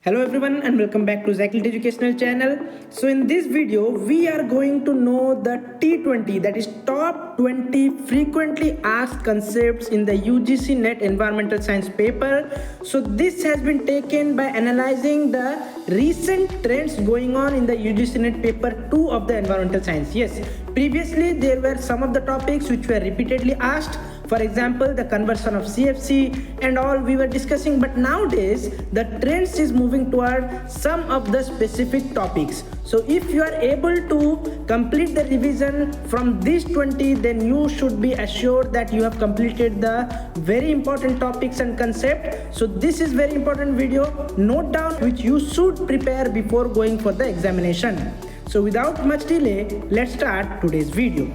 Hello everyone and welcome back to Zyclid Educational Channel. So in this video we are going to know the T20, that is top 20 frequently asked concepts in the UGC NET environmental science paper. So this has been taken by analyzing the recent trends going on in the UGC NET paper 2 of the environmental science. Yes, previously there were some of the topics which were repeatedly asked. For example, the conversion of CFC and all we were discussing, but nowadays the trends is moving toward some of the specific topics. So if you are able to complete the revision from these 20, then you should be assured that you have completed the very important topics and concept. So this is very important video. Note down which you should prepare before going for the examination. So without much delay, let's start today's video.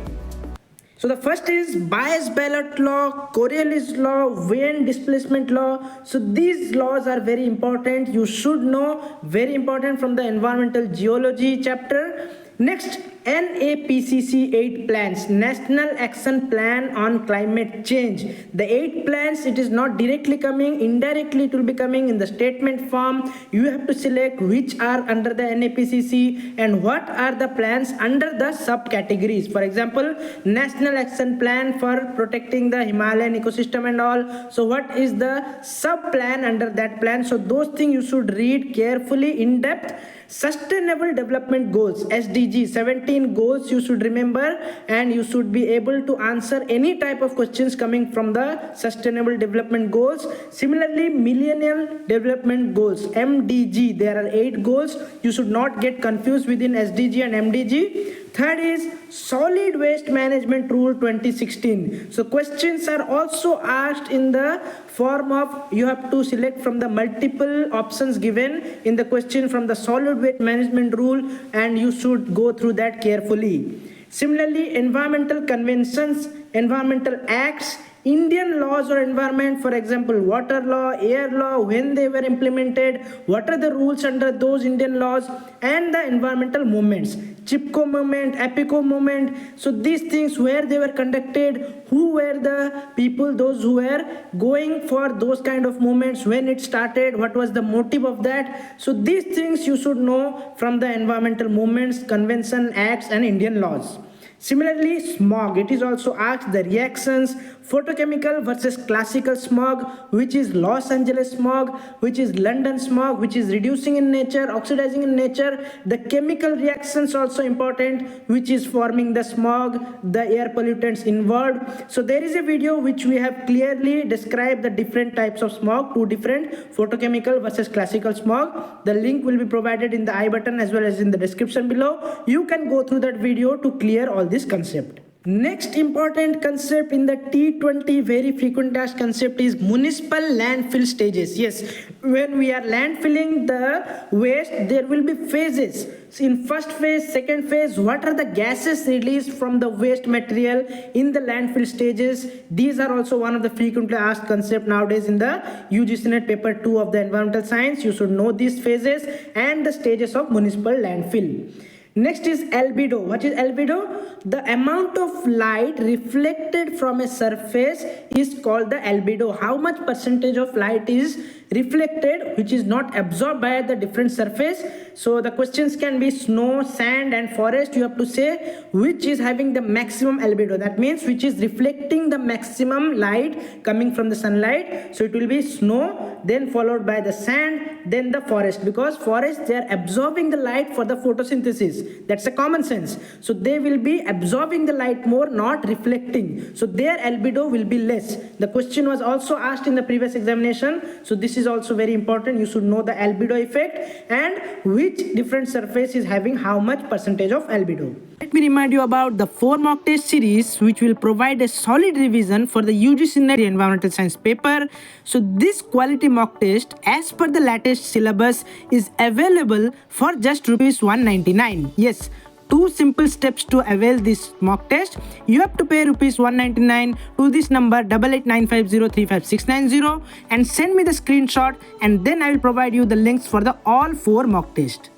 So the first is bias ballot law, Coriolis law, Wien displacement law. So these laws are very important. You should know, very important from the environmental geology chapter. Next, NAPCC 8 plans, National Action Plan on Climate Change. The 8 plans, it is not directly coming, indirectly it will be coming in the statement form. You have to select which are under the NAPCC and what are the plans under the subcategories. For example, National Action Plan for protecting the Himalayan ecosystem and all. So what is the sub plan under that plan? So those things you should read carefully in depth. Sustainable Development Goals, SDG, 17 goals you should remember, and you should be able to answer any type of questions coming from the Sustainable Development Goals. Similarly, Millennium Development Goals, MDG, there are 8 goals. You should not get confused within SDG and MDG. Third is Solid Waste Management Rule 2016. So questions are also asked in the form of, you have to select from the multiple options given in the question from the Solid Waste Management Rule, and you should go through that carefully. Similarly, environmental conventions, environmental acts, Indian laws or environment, for example, water law, air law, when they were implemented, what are the rules under those Indian laws, and the environmental movements, Chipko movement, APICO movement. So these things, where they were conducted, who were the people, those who were going for those kind of movements, when it started, what was the motive of that. So these things you should know from the environmental movements, convention, acts, and Indian laws. Similarly, smog, it is also asked the reactions, photochemical versus classical smog, which is Los Angeles smog, which is London smog, which is reducing in nature, oxidizing in nature. The chemical reactions also important, which is forming the smog, the air pollutants involved. So there is a video which we have clearly described the different types of smog, 2 different, photochemical versus classical smog. The link will be provided in the I button as well as in the description below. You can go through that video to clear all this concept. Next important concept in the T20 very frequent asked concept is municipal landfill stages. Yes, when we are landfilling the waste, there will be phases. So in first phase, second phase, what are the gases released from the waste material in the landfill stages? These are also one of the frequently asked concept nowadays in the UGC NET paper 2 of the environmental science. You should know these phases and the stages of municipal landfill. Next is albedo. What is albedo? The amount of light reflected from a surface is called the albedo. How much percentage of light is reflected which is not absorbed by the different surface. So the questions can be snow, sand, and forest. You have to say which is having the maximum albedo. That means which is reflecting the maximum light coming from the sunlight. So it will be snow, then followed by the sand, then the forest, because forest, they are absorbing the light for the photosynthesis. That's a common sense. So they will be absorbing the light more, not reflecting. So their albedo will be less. The question was also asked in the previous examination. So this is also very important. You should know the albedo effect and which different surface is having how much percentage of albedo. Let me remind you about the 4 mock test series which will provide a solid revision for the UGC NET environmental science paper. So this quality mock test as per the latest syllabus is available for just rupees 199. Yes, 2 simple steps to avail this mock test. You have to pay rupees 199 to this number 8895035690 and send me the screenshot, and then I will provide you the links for the all 4 mock tests.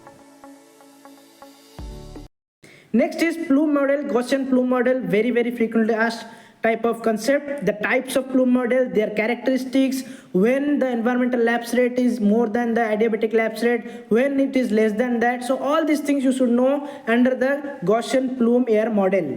Next is plume model, Gaussian plume model, very frequently asked type of concept, the types of plume model, their characteristics, when the environmental lapse rate is more than the adiabatic lapse rate, when it is less than that. So all these things you should know under the Gaussian plume air model.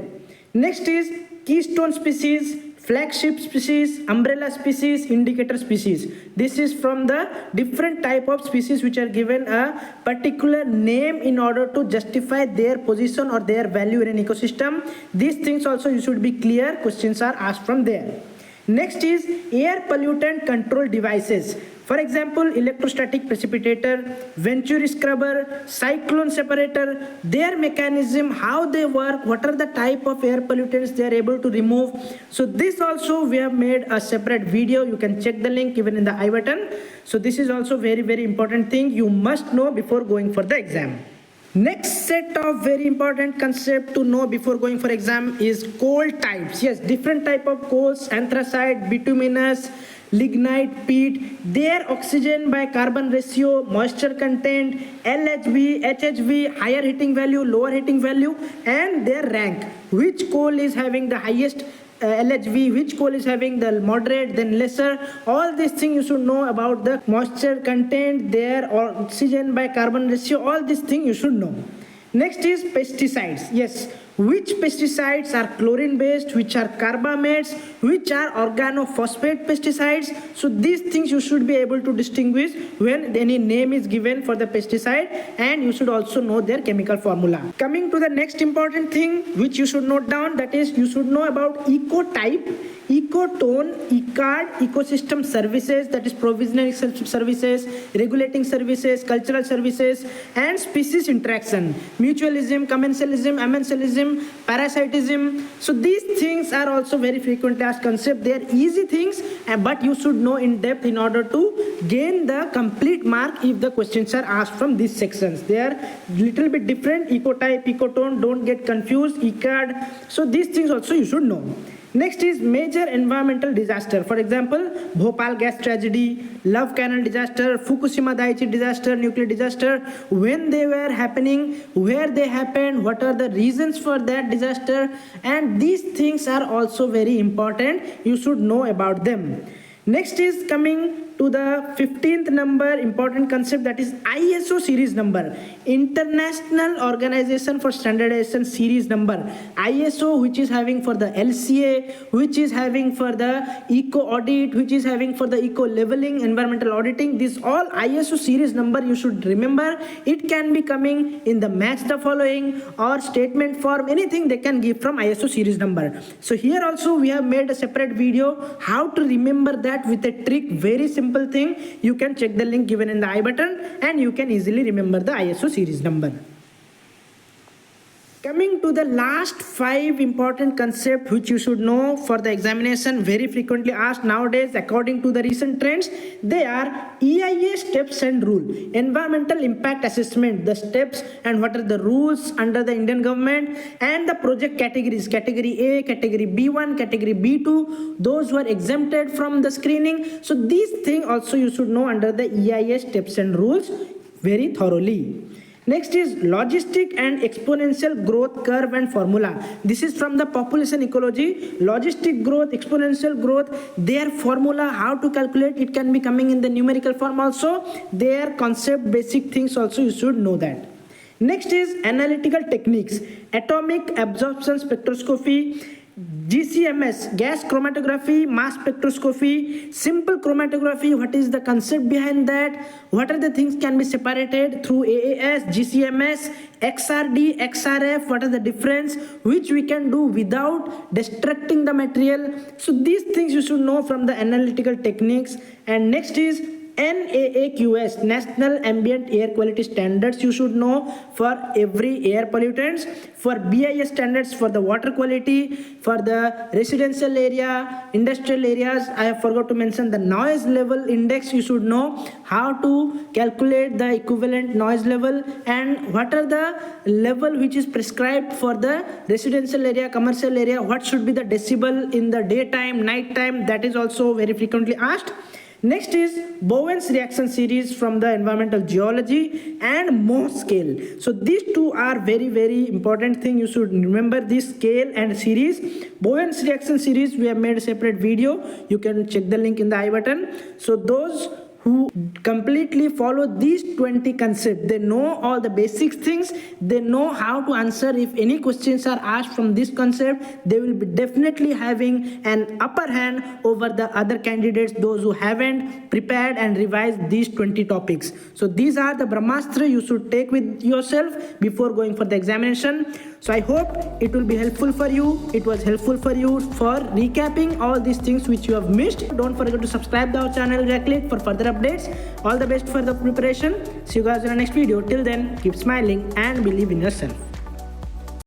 Next is keystone species, flagship species, umbrella species, indicator species. This is from the different type of species which are given a particular name in order to justify their position or their value in an ecosystem. These things also you should be clear. Questions are asked from there. Next is air pollutant control devices. For example, electrostatic precipitator, Venturi scrubber, cyclone separator, their mechanism, how they work, what are the type of air pollutants they are able to remove. So this also we have made a separate video. You can check the link given in the I button. So this is also very important thing you must know before going for the exam. Next set of very important concept to know before going for exam is coal types. Yes, different type of coals, anthracite, bituminous, lignite, peat, their oxygen by carbon ratio, moisture content, LHV, HHV, higher heating value, lower heating value, and their rank. Which coal is having the highest LHV, which coal is having the moderate, then lesser. All these things you should know about the moisture content, their oxygen by carbon ratio. All these things you should know. Next is pesticides. Yes, which pesticides are chlorine based, which are carbamates, which are organophosphate pesticides. So these things you should be able to distinguish when any name is given for the pesticide, and you should also know their chemical formula. Coming to the next important thing which you should note down, that is you should know about ecotype, ecotone, ECARD, ecosystem services, that is provisional services, regulating services, cultural services, and species interaction, mutualism, commensalism, amensalism, parasitism. So these things are also very frequently asked concept. They are easy things, but you should know in depth in order to gain the complete mark if the questions are asked from these sections. They are little bit different. Ecotype, ecotone, don't get confused, ECARD. So these things also you should know. Next is major environmental disaster. For example, Bhopal gas tragedy, Love Canal disaster, Fukushima Daiichi disaster, nuclear disaster, when they were happening, where they happened, what are the reasons for that disaster, and these things are also very important. You should know about them. Next is coming to the 15th number important concept, that is ISO series number, International Organization for Standardization series number. ISO, which is having for the LCA, which is having for the eco audit, which is having for the eco leveling, environmental auditing. This all ISO series number you should remember. It can be coming in the match the following or statement form, anything they can give from ISO series number. So here also we have made a separate video how to remember that with a trick, very simple thing. You can check the link given in the I button and you can easily remember the ISO series number. Coming to the last 5 important concepts which you should know for the examination, very frequently asked nowadays according to the recent trends. They are EIA steps and rule, environmental impact assessment, the steps and what are the rules under the Indian government, and the project categories, category A, category B1, category B2, those who are exempted from the screening. So these things also you should know under the EIA steps and rules very thoroughly. Next is logistic and exponential growth curve and formula. This is from the population ecology. Logistic growth, exponential growth, their formula, how to calculate, it can be coming in the numerical form also. Their concept, basic things also you should know that. Next is analytical techniques, atomic absorption spectroscopy, GCMS, gas chromatography, mass spectroscopy, simple chromatography, what is the concept behind that, what are the things can be separated through AAS, GCMS, XRD, XRF, what are the difference, which we can do without destructing the material. So these things you should know from the analytical techniques. And next is NAAQS, National Ambient Air Quality Standards, you should know for every air pollutants. For BIS standards for the water quality, for the residential area, industrial areas, I have forgot to mention the noise level index. You should know how to calculate the equivalent noise level and what are the level which is prescribed for the residential area, commercial area, what should be the decibel in the daytime, night time. That is also very frequently asked. Next is Bowen's reaction series from the environmental geology and Mohs scale. So these two are very important thing. You should remember this scale and series. Bowen's reaction series, we have made a separate video. You can check the link in the I button. So those who completely follow these 20 concepts, they know all the basic things, they know how to answer if any questions are asked from this concept. They will be definitely having an upper hand over the other candidates, those who haven't prepared and revised these 20 topics. So these are the Brahmastra you should take with yourself before going for the examination. So I hope it will be helpful for you. It was helpful for you for recapping all these things which you have missed. Don't forget to subscribe to our channel directly for further updates. All the best for the preparation. See you guys in the next video. Till then, keep smiling and believe in yourself.